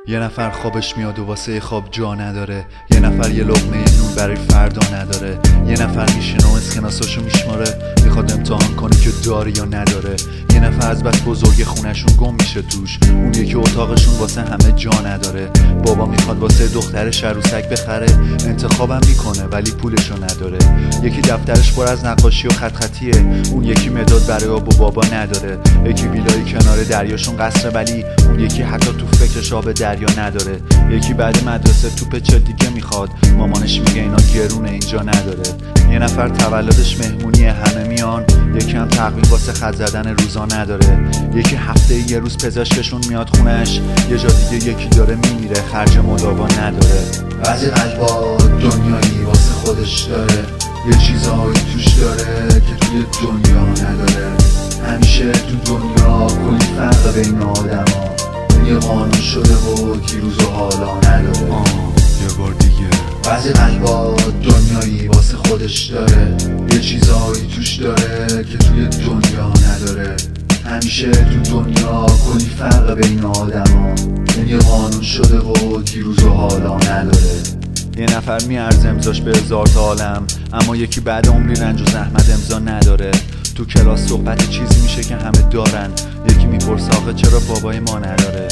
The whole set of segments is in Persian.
یه نفر خوابش میاد و واسه خواب جا نداره. یه نفر یه لقمه نون برای فردا نداره. یه نفر میشینه و اسکناساشو میشماره، میخواد امتحان کنه که داره یا نداره. یه نفر از بس بزرگ خونشون گم میشه توش، اون یکی اتاقشون واسه همه جا نداره. بابا میخواد واسه دخترش عروسک بخره، انتخابم میکنه ولی پولشو نداره. یکی دفترش پر از نقاشی و خط خطیه، اون یکی مداد برای آب و بابا نداره. یکی ویلای کنار دریاشون قصره، ولی اون یکی حتی تو فکرش آب دریا نداره. یکی بعد مدرسه توپ چل دیگه میخواد، مامانش میگه اینا گرونه اینجا نداره. یه نفر تولدش مهمونیه همه میان، یکی هم تقویم واسه خط زدن روزا نداره. یکی هفته یه روز پزشکشون میاد خونش، یه جا دیگه یکی داره میمیره خرج مداوا نداره. بعضی قلبا دنیایی واسه خودش داره، یه چیزایی توش داره که توی دنیا نداره. همیشه تو دنیا کلی فرق بین آدما، یه قانون شده و دیروز و حالا نداره. یه بار دیگه بعضی قلبا دنیایی واسه خودش داره، یه چیزایی توش داره که توی دنیا نداره. همیشه تو دنیا کلی فرق بین آدما، یه قانون شده و دیروز و حالا نداره. یه نفر میارزه امضاش به هزار تا عالم، اما یکی بعد عمری رنج و زحمت امضا نداره. تو کلاس صحبت چیزی میشه که همه دارن، یکی میپرسه آخه چرا بابای ما نداره.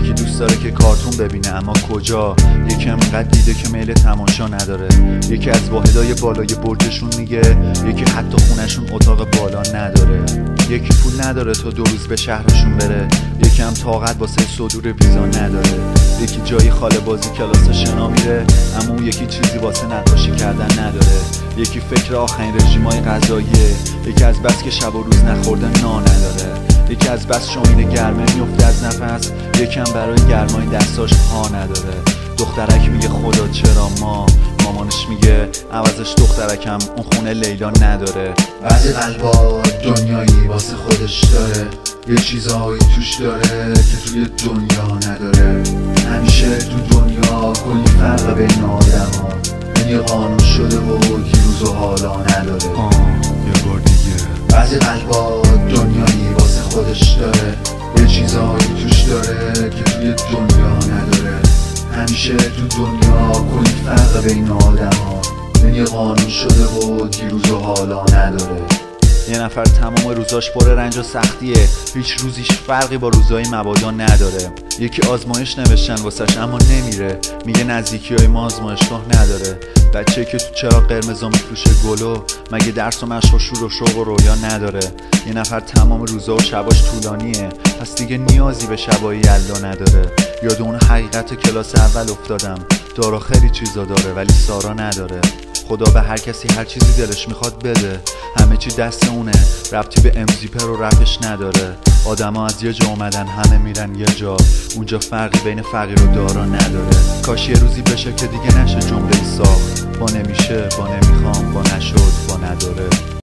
یکی دوست داره که کارتون ببینه اما کجا، یکی هم اینقدر دیده که میل تماشا نداره. یکی از واحدای بالای برجشون میگه، یکی حتی خونشون اتاق بالا نداره. یکی پول نداره تا 2 روز به شهرشون بره، یکی هم طاقت واسه صدور ویزا نداره. یکی جایی خاله بازی کلاس شنا میره، اما اون یکی چیزی واسه نقاشی کردن نداره. یکی فکر آخرین رژیمای غذاییه، یکی از بس که شب و روز نخورده نان نداره. یکی از بس شامین گرمه میفته از نفس، یکی هم برای گرمای دستاش پا نداره. دخترک میگه خدا چرا ما، مامانش میگه عوضش دخترکم اون خونه لیلا نداره. بعضی قلبا دنیایی واسه خودش داره، یه چیزایی توش داره که توی دنیا نداره. همیشه تو دنیا کلی فرق بین آدما، یه قانون شده و دیروز و حالا نداره. یه بار دیگه بعضی قلبا دنیایی واسه خودش داره، یه چیزایی توش داره که توی دنیا نداره. همیشه تو دنیا کلی فرق بین آدما، یه قانون شده و دیروز و حالا نداره. یه نفر تمام روزاش پر رنج و سختیه، هیچ روزیش فرقی با روزای مبادا نداره. یکی آزمایش نوشتن واسش اما نمیره، میگه نزدیکی های ما آزمایشگاه نداره. بچه که تو چراغ قرمزا میفروشه گلو، مگه درس و مشق و شور و شوق و رویا نداره. یه نفر تمام روزا و شباش طولانیه، پس دیگه نیازی به شبای یلدا نداره. یاد اون حقیقت کلاس اول افتادم، دارا خیلی چیزا داره ولی سارا نداره. خدا به هر کسی هر چیزی دلش میخواد بده، همه چی دست اونه، ربطی به امزیپر و رپش نداره. آدما از یه جا اومدن همه میرن یه جا، اونجا فرقی بین فقیر و دارا نداره. کاش یه روزی بشه که دیگه نشه جمله ساخت، با نمیشه، با نمیخوام، با نشد، با نداره.